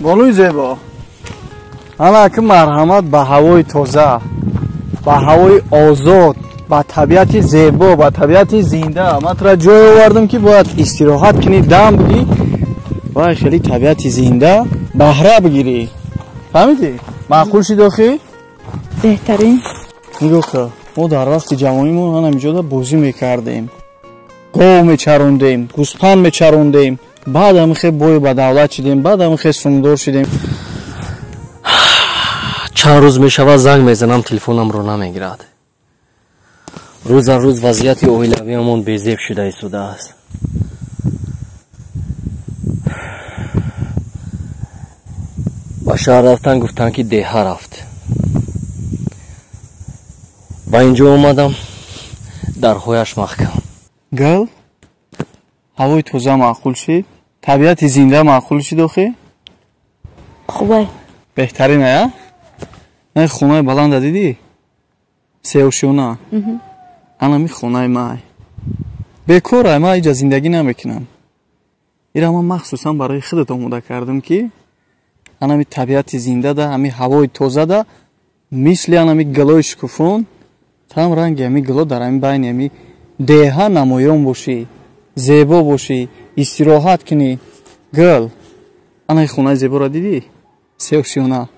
بانوی زیبا انا که مرحمت به هوای تازه، به هوای آزاد، به طبیعت زیبا، به طبیعت زنده من ترا جای آوردم که باید استراحت کنی، دم بگی و خیلی طبیعت زنده بهره بگیری. فهمیدی؟ معقول شد آخی؟ بهترین نگاه که ما در وقت جوانیمون همینجا بازی میکردیم، گاو میچروندیم، گوسپند میچروندیم، بعد هم خیلی بوی به دولت شدیم، بعد هم خیلی سومدار شدیم. چند روز میشود زنگ میزنم تلفنم رو نمیگیرد. روز روز وضعیت اویلویمون بی‌زیب شده ایستاده است. با شهر رفتن گفتن که دیه رفت. با اینجا اومدم در خویش محکم. گل هوای تازه معقول شد، طبیعت زنده معقول شد آخی؟ خوبه بهترینه یا؟ نه خونه بلند دیدی؟ سیوشونه انا می خونه مای بکوره، ما اینجا زندگی نمیکنم. ایره من مخصوصا برای خودت آماده کردم که انا می طبیعت زنده ده، همی هوای تازه ده، مثل انا می گلای شکفون تام رنگ همی گلا در همی بین همی دیها نمایان باشی، زیبا باشی، استراحت کنی. گل انا خونه زیبا را دیدی؟ سیوشونه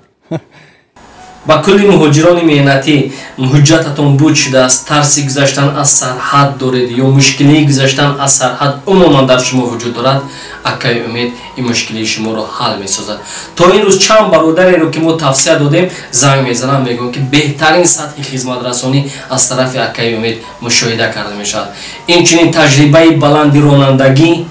با کلی مهاجران مهنتی حجتتون بود شده است، ترسی گذشتن از سرحد دارید یا مشکلی گذشتن از سرحد عموما در شما وجود دارد، اکای امید این مشکلی شما رو حل می سازد. تا این روز چند برادری رو که ما توصیه دادیم زنگ میزنم میگم که بهترین سطح خدمت رسانی از طرف اکای امید مشاهده کرده می شود. این چنین تجربه بلند رانندگی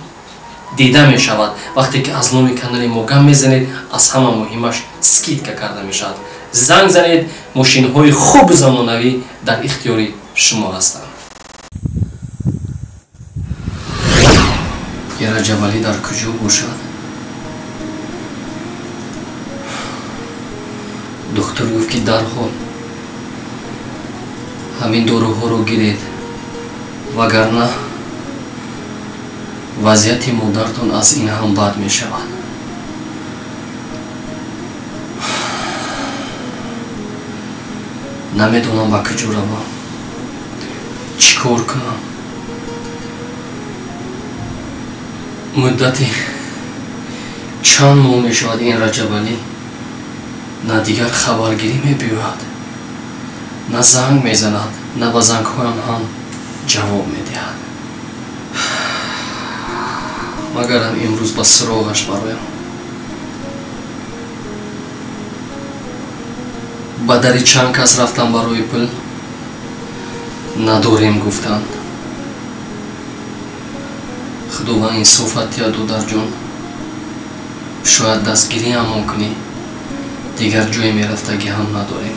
دیده می شود وقتی که از نام کانال ما گام میزنید. از همه مهمش سکیت کرده می شود. زنگ زنید، ماشین های خوب زمانوی در اختیاری شما هستند. یه جبلی در کجا باشد؟ دکتر گفت که درحال همین داروها رو گیرید وگرنه وضعیت مادرتان از این هم بد می شود. نمیدونم با کجا روم، چیکار کنم. مدتی چند ماه می شود این رجب علی نه دیگر خبرگیری می بیاید، نه زنگ می زند، نه با زنگ هایم هم جواب می دهد. مگرم امروز با سراغش برایم. با دری چند کس رفتم برای پل، نداریم گفتند. خداوند این صفت یادو در جون، شاید دستگیری هم ممکنی دیگر جای می رفتگی هم نداریم.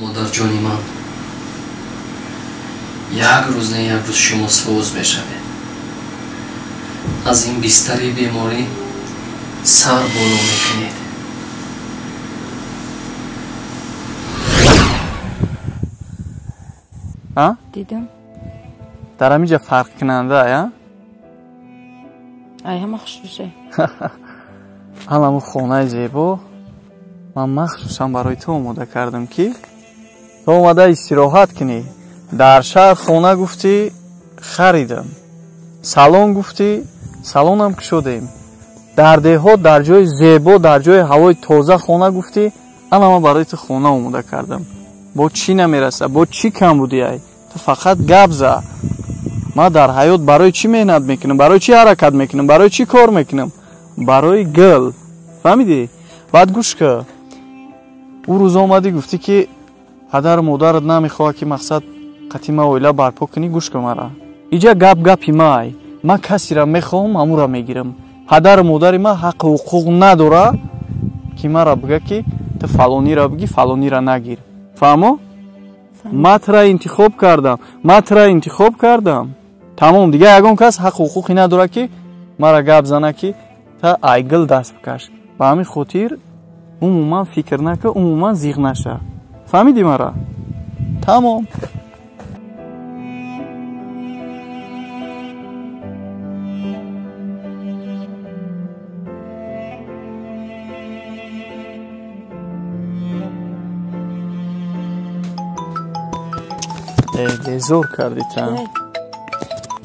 مادر جانی من، یک روز نه یک روز شما سوز میشوید. از این بستری بیماری سر بالا میکنید. ها؟ دیدم در همینجا فرق کننده یا؟ ای همه خصوصه همه خونه زیبا من مخصوصا برای تو آماده کردم که تو اومده استراحت کنی. در شهر خونه گفتی خریدم، سالن گفتی سالن هم شدیم، در دهها در جای زیبا در جای هوای تازه خونه گفتی انا من برای تو خونه آماده کردم. با چی نمیرسه؟ با چی کم بودی؟ ای تو فقط گپ زد. ما در حیات برای چی مهنت میکنم؟ برای چی حرکت میکنم؟ برای چی کار میکنم؟ برای گل. فهمیدی؟ بعد گوش که او روز آمدی گفتی که پدر و مادرت نمیخواه که مقصد قطیمه اویله برپا کنی. گوش که مرا اینجا گپی مای من کسی را میخوام همون را میگیرم. پدر و مادر ما حق و حقوق نداره که مرا بگه که تو فلانی را بگی فلانی را نگیر. فهمو؟ ما ترا انتخاب کردم. تمام دیگه یگان کس حق و حقوقی نداره که مرا گپ زنه که تا ایگل دست بکش. با همین خاطر عموما فکر نکن، عموما زیغ نشه. فهمیدی مرا؟ تمام. безор кардӣ та.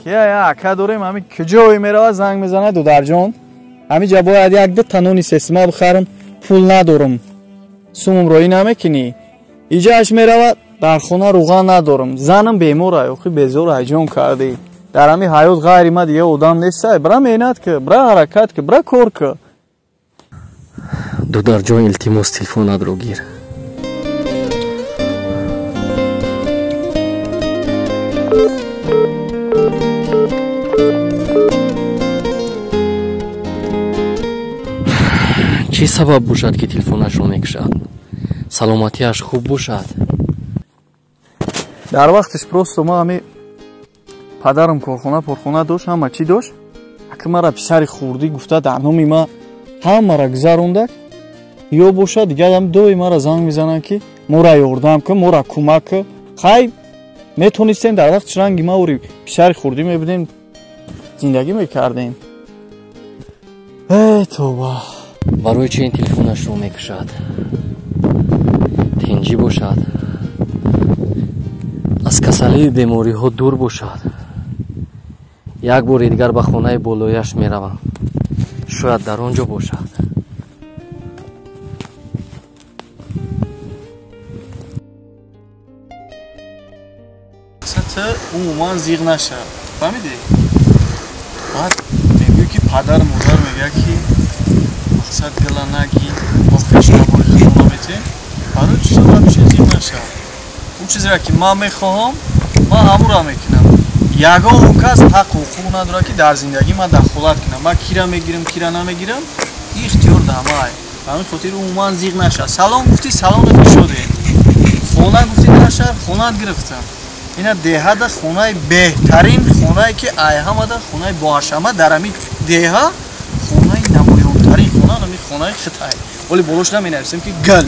Кия я ака дорем, ҳами куҷое мерава занг мезана дударҷон. Ҳами ҷа бояд як-ду та нони сесима бихарам, пул надорам. Сумам роӣ намекунӣ. Иҷааш мерава дар хона руған надорам. Занам бемор ай, охи безор ҳайҷон кардӣ. Дар ҳами ҳаёт ғайри ма дигар одам нестай. Бира меҳнат ки, бира ҳаракат ки, бира кор ки. дударҷон илтимос телефонатро гир. чӣ сабаб бошад ки телефонашро мекушад? саломатиаш хуб бошад? Дар вақташ просто ма ҳами падарам корхона дошт, ҳама чӣ дошт. Ака мара писари хурдӣ гуфта дар номи ма ҳамара гузарондак. ё бошад дигар ҳам дои мара занг мезананд ки мора ёрдам ки, мора кӯмак ки. хай метонистем дар вақташ ранги ма ури писари хурдӣ мебудем, зиндагӣ мекардем. Тоба. барои чӣ ин телефонашро мекушад? тинҷӣ бошад? аз касалии бемориҳо дур бошад? як бори дигар ба хонаи болояш меравам. шояд дар он ҷо бошад. Ты умуман зиғ наша. Фаҳмидӣ? Баъд мегӯй ки падар модар мегӯяд ки мақсад гила наги, охираш набои хона метем. Барои чӣ сабаб чӣ зиғ наша? Он чизеро ки ман мехоҳам, ман ҳамура мекунам. Ягон он кас ҳаққу ҳуқуқ надорад ки дар зиндагӣ ман дахолат кунам. Ман кира мегирам, кира намегирам, ихтиёр дамай. Ба ҳамин хотир умуман зиғ наша. Салом гуфтӣ, салонат кушодем. Хона гуфтӣ дар шаҳр, хонат гирифтам. Ина деҳада хонаи беҳтарин, хонае ки айҳамада, хонаи боҳашама дар ҳамин деҳа, хонаи намоёнтарин хона, ҳамин хонаи Хитай. Вале болош наменависем ки гал.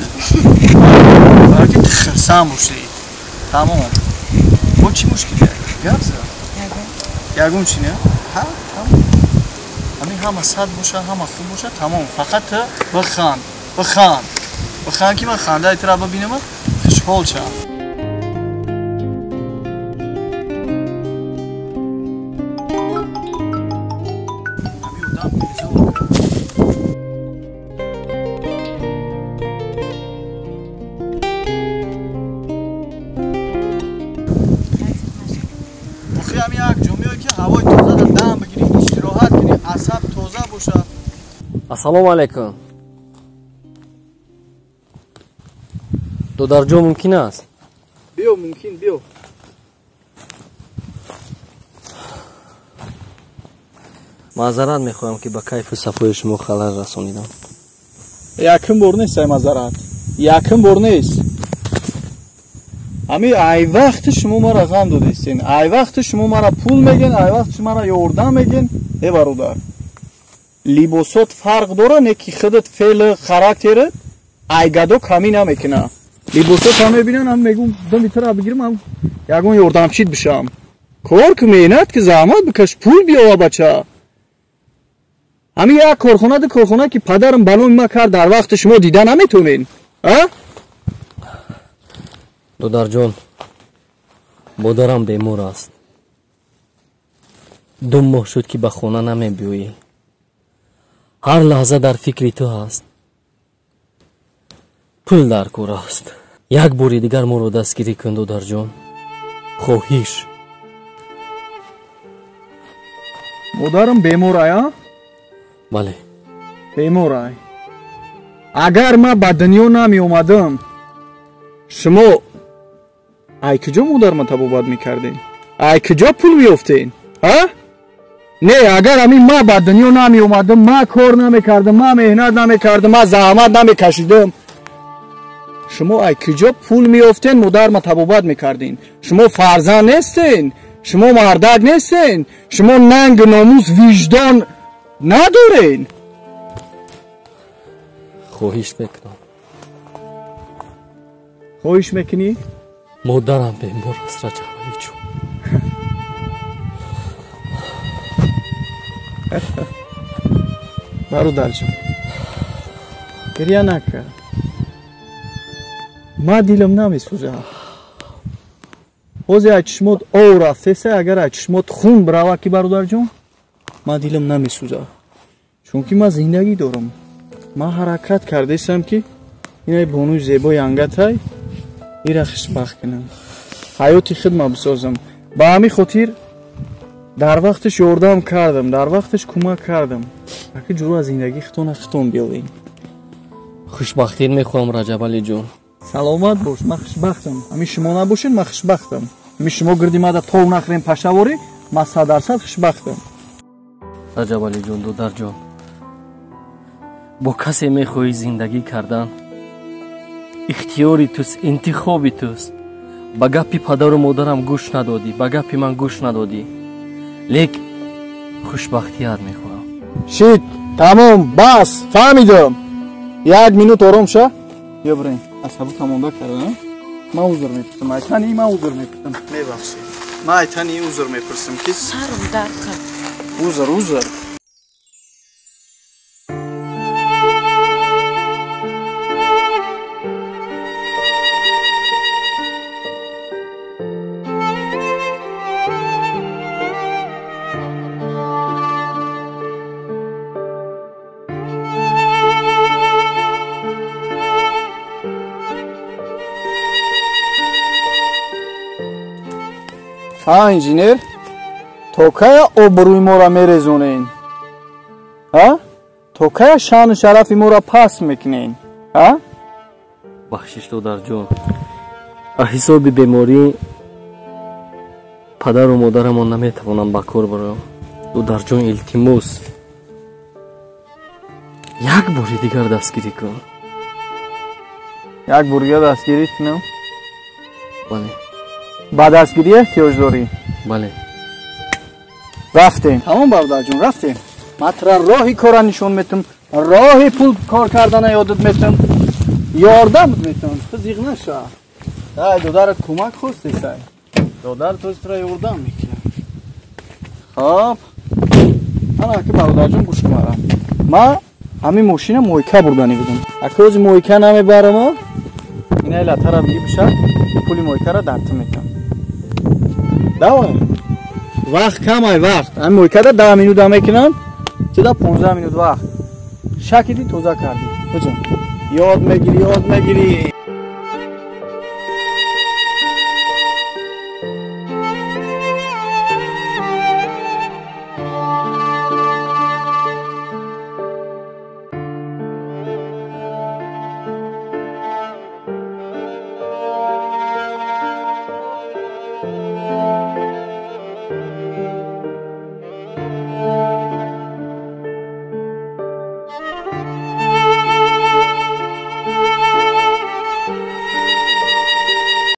Барои ки хирсан бошӣ. Тамом. Бо чӣ мушкиле? Гап зад. Ягон чӣ не? Ҳа, тамом. Ҳамин ҳама сад боша, ҳама хуб боша, тамом. Фақат ту биханд, биханд. Биханд ки ман хандаи туро бибинам, хушҳол шавам. ассалому алайкум. дударҷон мумкин аст? биё, мумкин, биё. маъзарат мехоҳам ки ба кайфу сафои шумо халал расонидам. Якум бор нест ай мазарат. Якум бор нест. ҳами ай вақти шумо мара ғам додистин. Ай вақти шумо мара пул мегин, ай вақти шумо мара ёрдам мегин. Бародар. Либосот фарқ дора, не ки худат феъли характери айгадо камӣ намекуна. Либосот ҳам мебинан, ҳам мегӯм дами тура бигирам, ҳам ягон ёрдамчид бишам. Кор ки меҳнат ки заҳмат бикаш, пул биёва бача. ҳамин як корхона ки падарам баломи ма кард, дар вақти шумо дида наметонен. дударҷон, модарам бемор аст. 2 моҳ шуд ки ба хона намебиёӣ. ҳар лаҳза дар фикри ту ҳаст. пул дар кор аст. як бори дигар моро дастгирӣ кун дударҷон. хоҳиш. модарам бемор ая? бале. бемор ай. агар ма ба дунё намеомадам, шумо ай куҷо модарма табобат мекардем? ай куҷо пул меёфтем? Не, агар ҳамин ма ба дунё намеомадам, ма кор намекардам, ма меҳнат намекардам, ма заҳмат намекашидам, шумо ай куҷо пул меёфтен, модарма табобат мекардин? шумо фарзанд нестен? шумо мардак нестен? шумо нангу номус виҷдон надорен? хоҳиш мекунам. хоҳиш мекунӣ? модарам бемор аст раҷабалиҷон. бародарҷон, гирья накард. ма дилам намесӯзад. ҳозир аз чишмот ов рафтеса, агар аз чишмот хун бирава ки бародарҷон, ман дилам намесӯзад. Чунки ман зиндагӣ дорам. Ман ҳаракат кардесам ки инай бонуи зебои ангатай ира хушбахт кунам. ҳаёти худма бисозам. ба ҳамин хотир дар вақташ ёрдам кардам, дар вақташ кӯмак кардам. аки ҷуро аз зиндагии хитона хитон биёвем. хушбахтӣ мехоҳам Раҷабалӣ ҷон. саломат бош, ман хушбахтам. ҳамин шумо набошед, ман хушбахтам. ҳамин шумо гирди мада тов нахрем пашаворӣ, ман 100% хушбахтам. Раҷабалӣ ҷон, додарҷон, бо касе мехоҳӣ зиндагӣ кардан, ихтиёри туст, интихоби туст. ба гапи падару модарам гӯш надодӣ, ба гапи ман гӯш надодӣ. лек хушбахтият мехоҳам. шид, тамом, бас, фаҳмидам. 1 минут ором ша. бё бирем. асабу тамомда кардам. ман узр мепурсам. айтани ман узр мепурсам. мебахшед. ман айтани узр мепурсам ки сарм дард кард. узр. ҳа инженер, то кая обрӯи моро мерезонен? ҳа? то кая шаъну шарафи моро паст мекунен? ҳа? бахшиш додарҷон, аз ҳисоби беморӣ падару модарамон наметавонам ба кор барам. додарҷон, илтимос, як бори дигар дастгирӣ кун. як бор дигар дастгирӣ кунам? бале. ба дастгирӣ эҳтиёҷ дорӣ? бале. рафтем. тамом бародарҷон, рафтем. ман тура роҳи кора нишон метам, роҳи пул кор кардана ёдат метам, ёрдам метам. ту зиқ наша. дай додарат кӯмак хостесай. додар то тура ёрдам мекунам. хоб, ана аки бародарҷон гӯш кунара. ман ҳамин мошина мойка бурдани будам. аки ҳозир мойка намебарама, инай латара биги бишад, пули мойкара дарта метам. давай. вақт камай вақт. ҳамин мойкада 10 минут дам мекунам. чида 15 минут вақт. шакиди тоза кардӣ. ҳоҷон. ёд мегирӣ.